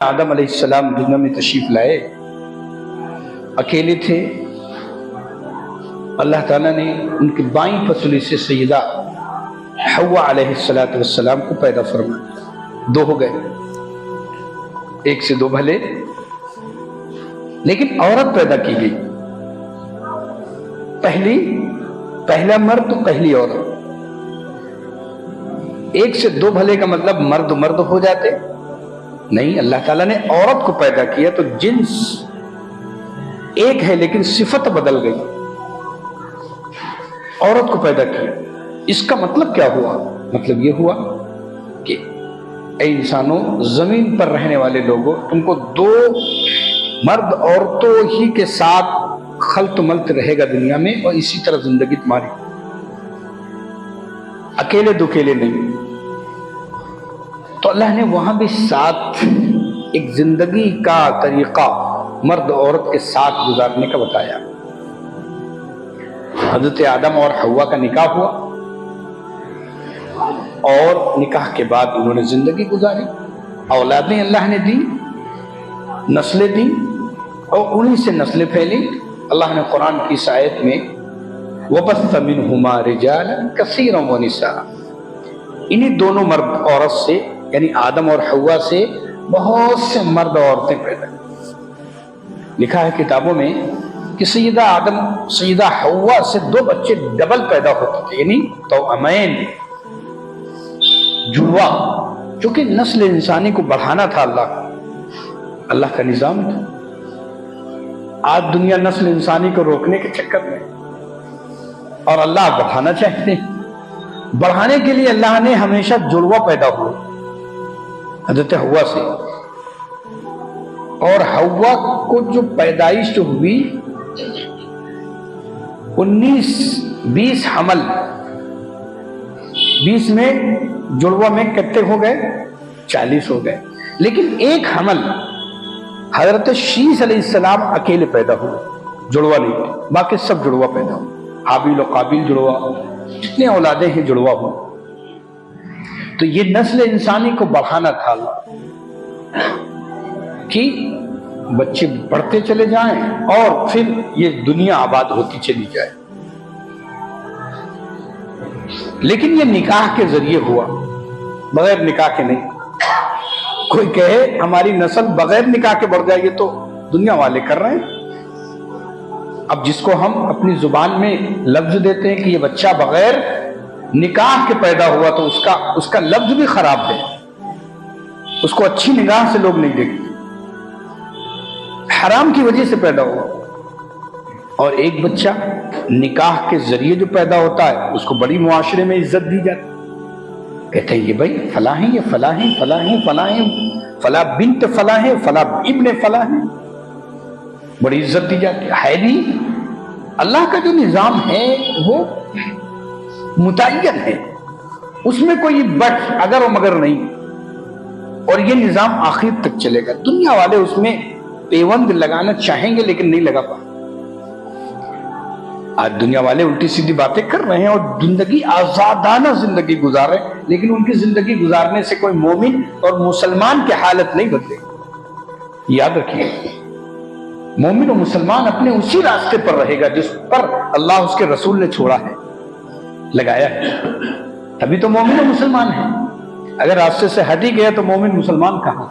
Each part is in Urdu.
آدم علیہ السلام دنیا میں تشریف لائے، اکیلے تھے۔ اللہ تعالیٰ نے ان کی بائیں پسلی سے سیدہ حوا علیہ السلام کو پیدا فرمایا۔ دو ہو گئے، ایک سے دو بھلے، لیکن عورت پیدا کی گئی، پہلا مرد تو پہلی عورت۔ ایک سے دو بھلے کا مطلب مرد ہو جاتے نہیں، اللہ تعالیٰ نے عورت کو پیدا کیا تو جنس ایک ہے لیکن صفت بدل گئی، عورت کو پیدا کیا۔ اس کا مطلب کیا ہوا؟ مطلب یہ ہوا کہ اے انسانوں، زمین پر رہنے والے لوگوں، تم کو دو مرد عورتوں ہی کے ساتھ خلط ملط رہے گا دنیا میں، اور اسی طرح زندگی تمہاری، اکیلے دکیلے نہیں۔ تو اللہ نے وہاں بھی ساتھ ایک زندگی کا طریقہ مرد عورت کے ساتھ گزارنے کا بتایا۔ حضرت آدم اور حوا کا نکاح ہوا، اور نکاح کے بعد انہوں نے زندگی گزاری، اولادیں اللہ نے دی، نسلیں دی، اور انہی سے نسلیں پھیلی۔ اللہ نے قرآن کی اس آیت میں وَبَثَّ مِنْهُمَا رِجَالًا كَثِيرًا وَنِسَاءً، انہی دونوں مرد عورت سے، یعنی آدم اور حوا سے بہت سے مرد اور عورتیں پیدا ہوئی۔ لکھا ہے کتابوں میں کہ سیدہ حوا سے دو بچے ڈبل پیدا ہوتے تھے، یعنی توأمین، جڑوا، چونکہ نسل انسانی کو بڑھانا تھا اللہ کا نظام تھا۔ آج دنیا نسل انسانی کو روکنے کے چکر میں، اور اللہ بڑھانا چاہتے ہیں۔ بڑھانے کے لیے اللہ نے ہمیشہ جڑوا پیدا ہوا حضرت حوا سے، اور حوا کو جو پیدائش جو ہوئی 19-20 حمل، 20 میں جڑوا میں کتنے ہو گئے؟ 40 ہو گئے، لیکن ایک حمل حضرت شیس علیہ السلام اکیلے پیدا ہوئے، جڑوا نہیں ہوئے، باقی سب جڑوا پیدا ہوئے۔ حابیل و قابیل جڑوا، جتنے اولادیں ہیں جڑوا ہو۔ تو یہ نسل انسانی کو بڑھانا تھا اللہ، کہ بچے بڑھتے چلے جائیں اور پھر یہ دنیا آباد ہوتی چلی جائے۔ لیکن یہ نکاح کے ذریعے ہوا، بغیر نکاح کے نہیں۔ کوئی کہے ہماری نسل بغیر نکاح کے بڑھ جائے گی تو دنیا والے کر رہے ہیں۔ اب جس کو ہم اپنی زبان میں لفظ دیتے ہیں کہ یہ بچہ بغیر نکاح کے پیدا ہوا، تو اس کا لفظ بھی خراب ہے، اس کو اچھی نگاہ سے لوگ نہیں دیکھتے، حرام کی وجہ سے پیدا ہوا۔ اور ایک بچہ نکاح کے ذریعے جو پیدا ہوتا ہے، اس کو بڑی معاشرے میں عزت دی جاتی، کہتے ہیں یہ بھائی فلاں ہیں، یہ فلاں ہیں، فلاں ہیں، فلاں ہیں، فلاں بنت فلاں ہیں، فلاں ابن فلاں ہیں، بڑی عزت دی جاتی ہے نہیں۔ اللہ کا جو نظام ہے وہ متعین ہے، اس میں کوئی بٹ اگر و مگر نہیں، اور یہ نظام آخر تک چلے گا۔ دنیا والے اس میں پیوند لگانا چاہیں گے لیکن نہیں لگا پائے۔ آج دنیا والے الٹی سیدھی باتیں کر رہے ہیں اور زندگی آزادانہ زندگی گزار رہے ہیں، لیکن ان کی زندگی گزارنے سے کوئی مومن اور مسلمان کی حالت نہیں بدلے گی۔ یاد رکھیے، مومن و مسلمان اپنے اسی راستے پر رہے گا جس پر اللہ اس کے رسول نے چھوڑا ہے، لگایا ہے، تبھی تو مومن و مسلمان ہے۔ اگر راستے سے ہٹ ہی گیا تو مومن مسلمان کہاں؟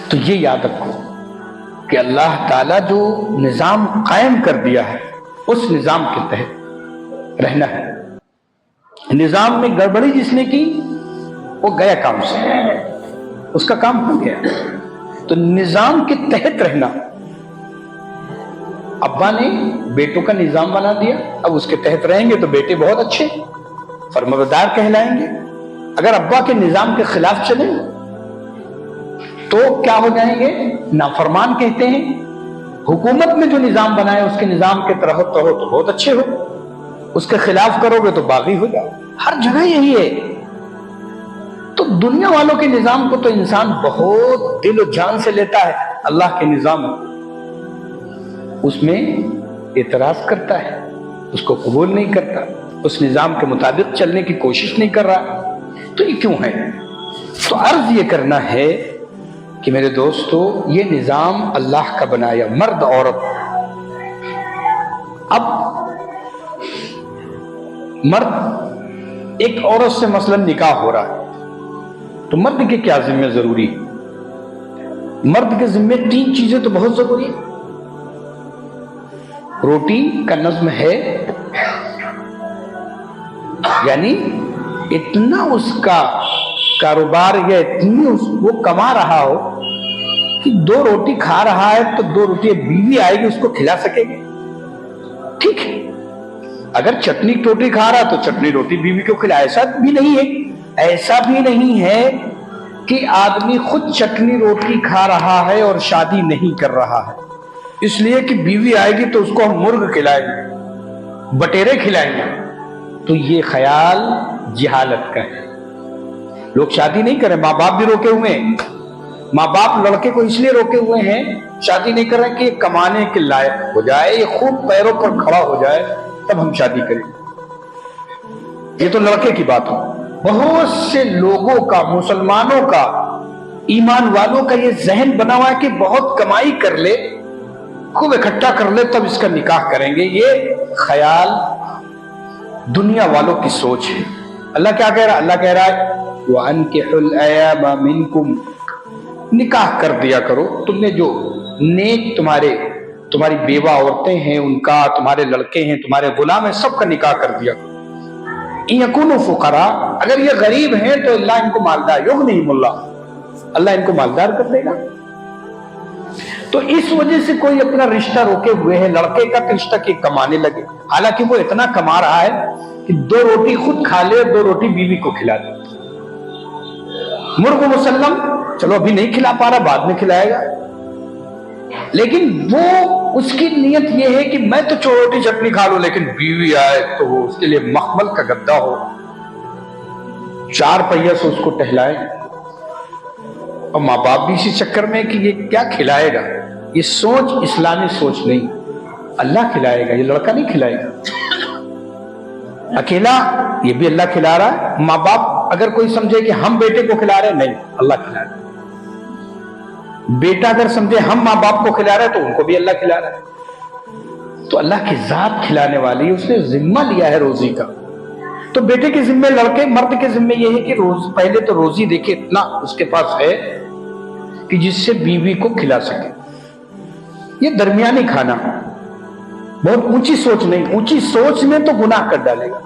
تو یہ یاد رکھو کہ اللہ تعالیٰ جو نظام قائم کر دیا ہے، اس نظام کے تحت رہنا ہے۔ نظام میں گڑبڑی جس نے کی وہ گیا کام سے، اس کا کام ہو گیا۔ تو نظام کے تحت رہنا، ابا نے بیٹوں کا نظام بنا دیا، اب اس کے تحت رہیں گے تو بیٹے بہت اچھے فرمانبردار کہلائیں گے۔ اگر ابا کے نظام کے خلاف چلیں تو کیا ہو جائیں گے؟ نافرمان کہتے ہیں۔ حکومت میں جو نظام بنائے اس کے نظام کے تحت رہو تو بہت اچھے ہو، اس کے خلاف کرو گے تو باغی ہو جاؤ۔ ہر جگہ یہی ہے۔ تو دنیا والوں کے نظام کو تو انسان بہت دل و جان سے لیتا ہے، اللہ کے نظام اس میں اعتراض کرتا ہے، اس کو قبول نہیں کرتا، اس نظام کے مطابق چلنے کی کوشش نہیں کر رہا۔ تو یہ کیوں ہے؟ تو عرض یہ کرنا ہے کہ میرے دوستو، یہ نظام اللہ کا بنایا، مرد عورت. اب مرد ایک عورت سے مثلا نکاح ہو رہا ہے تو مرد کے کیا ذمہ ضروری ہے؟ مرد کے ذمہ 3 چیزیں تو بہت ضروری ہیں. روٹی کا نظم ہے، یعنی اتنا اس کا کاروبار یا اتنی وہ کما رہا ہو کہ 2 روٹی کھا رہا ہے تو 2 روٹی بیوی آئے گی اس کو کھلا سکے گی. ٹھیک ہے، اگر چٹنی روٹی کھا رہا تو چٹنی روٹی بیوی کو کھلا. ایسا بھی نہیں ہے کہ آدمی خود چٹنی روٹی کھا رہا ہے اور شادی نہیں کر رہا ہے اس لیے کہ بیوی آئے گی تو اس کو ہم مرغ کھلائیں گے، بٹیرے کھلائیں گے. تو یہ خیال جہالت کا ہے. لوگ شادی نہیں کریں، ماں باپ بھی روکے ہوئے ہیں. ماں باپ لڑکے کو اس لیے روکے ہوئے ہیں، شادی نہیں کر رہے کہ یہ کمانے کے لائق ہو جائے، یہ خوب پیروں پر کھڑا ہو جائے تب ہم شادی کریں. یہ تو لڑکے کی بات ہو. بہت سے لوگوں کا، مسلمانوں کا، ایمان والوں کا یہ ذہن بنا ہوا ہے کہ بہت کمائی کر لے، خوب اکٹھا کر لے تب اس کا نکاح کریں گے. یہ خیال دنیا والوں کی سوچ ہے. اللہ کیا کہہ رہا ہے؟ اللہ کہہ رہا ہے وَأَنْكِحُوا الْأَيَامَ مِنْكُمْ، نکاح کر دیا کرو. تم نے جو نیک تمہاری بیوہ عورتیں ہیں ان کا، تمہارے لڑکے ہیں، تمہارے غلام ہیں، سب کا نکاح کر دیا کرو. إِن يَكُونُوا فُقَرَاءَ، اگر یہ غریب ہیں تو اللہ ان کو مالدار، يُغْنِهِمُ اللَّهُ، اللہ ان کو مالدار کر دے گا. تو اس وجہ سے کوئی اپنا رشتہ روکے ہوئے ہے، لڑکے کا رشتہ کہ کمانے لگے، حالانکہ وہ اتنا کما رہا ہے کہ 2 روٹی خود کھا لے، 2 روٹی بیوی کو کھلا دے. مرغ مسلم چلو ابھی نہیں کھلا پا رہا، بعد میں کھلائے گا. لیکن وہ اس کی نیت یہ ہے کہ میں تو روٹی چٹنی کھا لوں، لیکن بیوی آئے تو وہ اس کے لیے مخمل کا گدا ہو، 4 پہیہ سے اس کو ٹہلائے. اور ماں باپ بھی اسی چکر میں کہ یہ کیا کھلائے گا. یہ سوچ اسلامی سوچ نہیں. اللہ کھلائے گا، یہ لڑکا نہیں کھلائے گا. اکیلا یہ بھی اللہ کھلا رہا ہے. ماں باپ اگر کوئی سمجھے کہ ہم بیٹے کو کھلا رہے ہیں، نہیں، اللہ کھلا رہا ہے. بیٹا اگر سمجھے ہم ماں باپ کو کھلا رہے ہیں تو ان کو بھی اللہ کھلا رہا ہے. تو اللہ کی ذات کھلانے والی، اس نے ذمہ لیا ہے روزی کا. تو بیٹے کے ذمہ، لڑکے مرد کے ذمہ یہ ہے کہ پہلے تو روزی دیکھے اتنا اس کے پاس ہے کہ جس سے بیوی کو کھلا سکے. یہ درمیانی کھانا، بہت اونچی سوچ نہیں. اونچی سوچ میں تو گناہ کر ڈالے گا.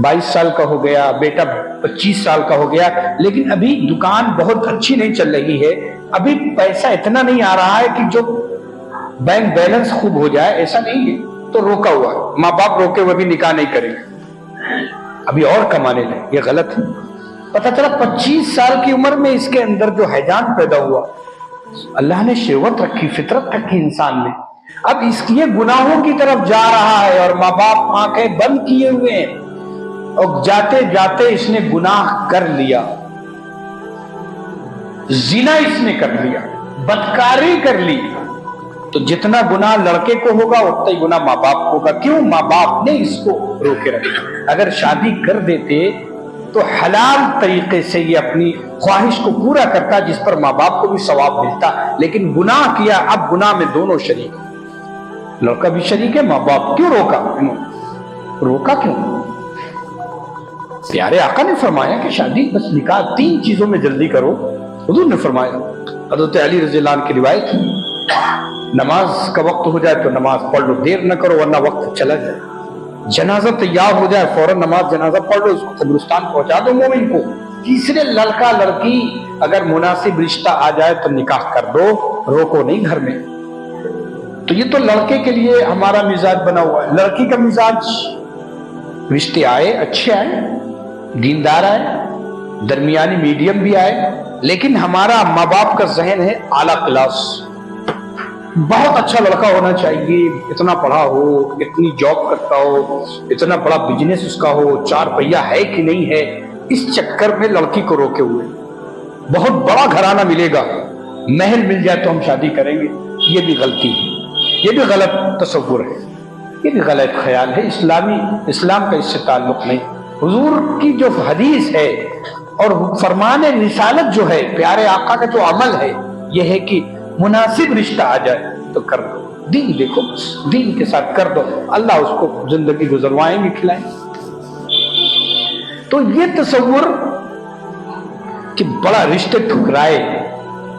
22 سال کا ہو گیا بیٹا، 25 سال کا ہو گیا، لیکن ابھی دکان بہت اچھی نہیں چل رہی ہے، ابھی پیسہ اتنا نہیں آ رہا ہے کہ جو بینک بیلنس خوب ہو جائے، ایسا نہیں ہے. تو روکا ہوا ہے. ماں باپ روکے ہوئے بھی نکاح نہیں کریں گے، ابھی اور کمانے لیں. یہ غلط ہے. پتہ چلا 25 سال کی عمر میں اس کے اندر جو حیجان پیدا ہوا، اللہ نے شہوت رکھی، فطرت رکھی انسان میں. اب اس کے گناہوں کی طرف جا رہا ہے اور ماں باپ آنکھیں بند کیے ہوئے ہیں، اور جاتے جاتے اس نے گناہ کر لیا. زنا اس نے کر لیا، بدکاری کر لی. تو جتنا گناہ لڑکے کو ہوگا اتنا ہی گناہ ماں باپ کو ہوگا. کیوں؟ ماں باپ نے اس کو روکے رکھا. اگر شادی کر دیتے تو حلال طریقے سے یہ اپنی خواہش کو پورا کرتا، جس پر ماں باپ کو بھی ثواب ملتا. لیکن گناہ کیا، اب گناہ میں دونوں شریک، لڑکا بھی شریک ہے، ماں باپ. کیوں روکا کیوں؟ پیارے آقا نے فرمایا کہ شادی بس نکاح 3 چیزوں میں جلدی کرو. حضور نے فرمایا، حضرت علی رضی اللہ عنہ کی روایت، نماز کا وقت ہو جائے تو نماز پڑھ لو، دیر نہ کرو ورنہ وقت چلا جائے. جنازہ تیار ہو جائے فوراً نماز جنازہ پڑھ لو، اس کو قبرستان پہنچا دو مومن کو. تیسرے لڑکا لڑکی اگر مناسب رشتہ آ جائے تو نکاح کر دو، روکو نہیں گھر میں. تو یہ تو لڑکے کے لیے ہمارا مزاج بنا ہوا ہے. لڑکی کا مزاج، رشتے آئے اچھے آئے، دیندار آئے، درمیانی میڈیم بھی آئے، لیکن ہمارا ماں باپ کا ذہن ہے اعلیٰ کلاس. بہت اچھا لڑکا ہونا چاہیے، اتنا پڑھا ہو، اتنی جاب کرتا ہو، اتنا بڑا بزنس اس کا ہو، 4 پہیہ ہے کہ نہیں ہے. اس چکر میں لڑکی کو روکے ہوئے. بہت بڑا گھرانہ ملے گا، محل مل جائے تو ہم شادی کریں گے. یہ بھی غلطی ہے، یہ بھی غلط تصور ہے، یہ بھی غلط خیال ہے. اسلام کا اس سے تعلق نہیں. حضور کی جو حدیث ہے اور فرمان رسالت جو ہے، پیارے آقا کا جو عمل ہے یہ ہے کہ مناسب رشتہ آ جائے تو کر دو، دین دیکھو، دین کے ساتھ کر دو، اللہ اس کو زندگی گزروائیں گے، کھلائیں گے۔ تو یہ تصور کہ بڑا رشتے ٹھکرائے،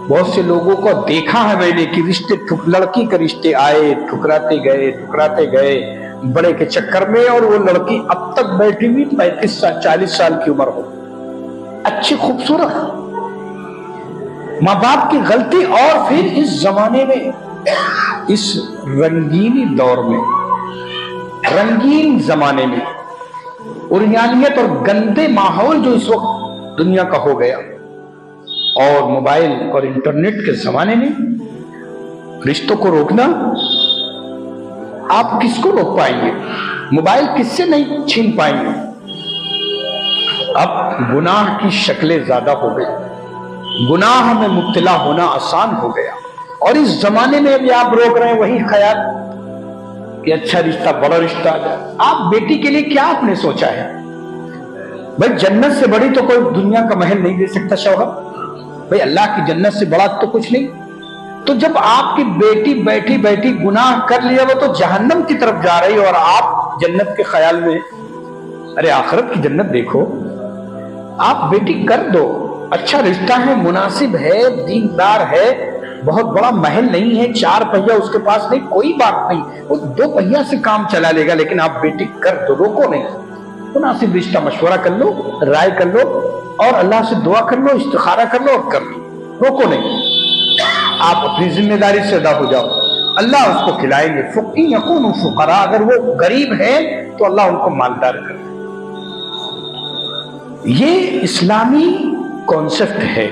بہت سے لوگوں کو دیکھا ہے میں نے کہ رشتے لڑکی کے رشتے آئے، ٹھکراتے گئے بڑے کے چکر میں، اور وہ لڑکی اب تک بیٹھی ہوئی 35 سال 40 سال کی عمر ہو، اچھی خوبصورت، ماں باپ کی غلطی، اور پھر اس زمانے میں، اس رنگینی دور میں، رنگین زمانے میں، عریانیت اور گندے ماحول جو اس وقت دنیا کا ہو گیا، اور موبائل اور انٹرنیٹ کے زمانے میں رشتوں کو روکنا، آپ کس کو روک پائیں گے؟ موبائل کس سے نہیں چھین پائیں گے؟ اب گناہ کی شکلیں زیادہ ہو گئی، گناہ میں مبتلا ہونا آسان ہو گیا، اور اس زمانے میں بھی آپ روک رہے ہیں وہی خیال کہ اچھا رشتہ، بڑا رشتہ آ جائے۔ آپ بیٹی کے لیے کیا آپ نے سوچا ہے؟ بھائی جنت سے بڑی تو کوئی دنیا کا محل نہیں دے سکتا شوہر، بھئی اللہ کی جنت سے بڑا تو کچھ نہیں۔ تو جب آپ کی بیٹی بیٹھی بیٹھی گناہ کر لیا، وہ تو جہنم کی طرف جا رہی، اور آپ جنت کے خیال میں، ارے آخرت کی جنت دیکھو۔ آپ بیٹی کر دو، اچھا رشتہ ہے، مناسب ہے، دیندار ہے، بہت بڑا محل نہیں ہے، 4 پہیا اس کے پاس نہیں، کوئی بات نہیں، وہ 2 پہیا سے کام چلا لے گا، لیکن آپ بیٹی کر دو، روکو نہیں، مناسب رشتہ مشورہ کر لو، رائے کر لو، اور اللہ سے دعا کر لو، استخارہ کر لو، اور کر لو، روکو نہیں۔ آپ اپنی ذمہ داری سے ادا ہو جاؤ، اللہ اس کو کھلائیں گے۔ فقیر یکون فقراء، اگر وہ غریب ہے تو اللہ ان کو مالدار کرے۔ یہ اسلامی کانسیپٹ ہے۔